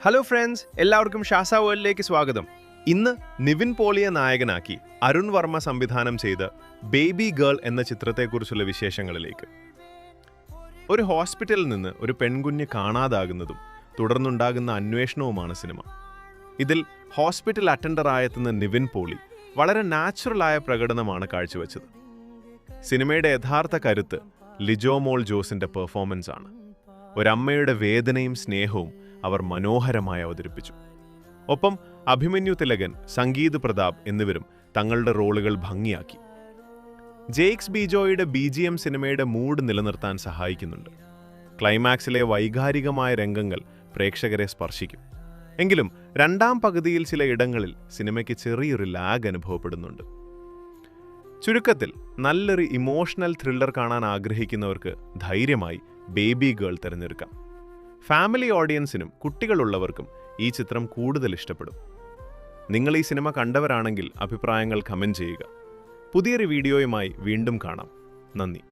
Hello friends, എല്ലാവർക്കും ഷാസ വേൾഡിലേക്ക് സ്വാഗതം. ഇന്ന് നിവിൻ പോളിയെ നായകനാക്കി അരുൺ വർമ്മ സംവിധാനം ചെയ്ത ബേബി ഗേൾ എന്ന ചിത്രത്തെക്കുറിച്ചുള്ള വിശേഷങ്ങളിലേക്ക്. ഒരു ഹോസ്പിറ്റലിൽ നിന്ന് ഒരു പെൺകുഞ്ഞ് കാണാതാകുന്നതും തുടർന്നുണ്ടാകുന്ന അന്വേഷണവുമാണ് സിനിമ. ഇതിൽ ഹോസ്പിറ്റൽ അറ്റൻഡറായെത്തുന്ന നിവിൻ പോളി വളരെ നാച്ചുറലായ പ്രകടനമാണ് കാഴ്ചവെച്ചത്. സിനിമയുടെ യഥാർത്ഥ കരുത്ത് ലിജോ മോൾ ജോസിന്റെ പെർഫോമൻസ് ആണ്. ഒരമ്മയുടെ വേദനയും സ്നേഹവും അവർ മനോഹരമായി അവതരിപ്പിച്ചു. ഒപ്പം അഭിമന്യു തിലകൻ, സംഗീത് പ്രതാപ് എന്നിവരും തങ്ങളുടെ റോളുകൾ ഭംഗിയാക്കി. ജെയ്ക്സ് ബിജോയുടെ BGM സിനിമയുടെ മൂഡ് നിലനിർത്താൻ സഹായിക്കുന്നുണ്ട്. ക്ലൈമാക്സിലെ വൈകാരികമായ രംഗങ്ങൾ പ്രേക്ഷകരെ സ്പർശിക്കും. എങ്കിലും രണ്ടാം പകുതിയിൽ ചില ഇടങ്ങളിൽ സിനിമയ്ക്ക് ചെറിയൊരു ലാഗ് അനുഭവപ്പെടുന്നുണ്ട്. ചുരുക്കത്തിൽ നല്ലൊരു ഇമോഷണൽ ത്രില്ലർ കാണാൻ ആഗ്രഹിക്കുന്നവർക്ക് ധൈര്യമായി ബേബി ഗേൾ തിരഞ്ഞെടുക്കാം. ഫാമിലി ഓഡിയൻസിനും കുട്ടികളുള്ളവർക്കും ഈ ചിത്രം കൂടുതൽ ഇഷ്ടപ്പെടും. നിങ്ങൾ ഈ സിനിമ കണ്ടവരാണെങ്കിൽ അഭിപ്രായങ്ങൾ കമന്റ് ചെയ്യുക. പുതിയൊരു വീഡിയോയുമായി വീണ്ടും കാണാം. നന്ദി.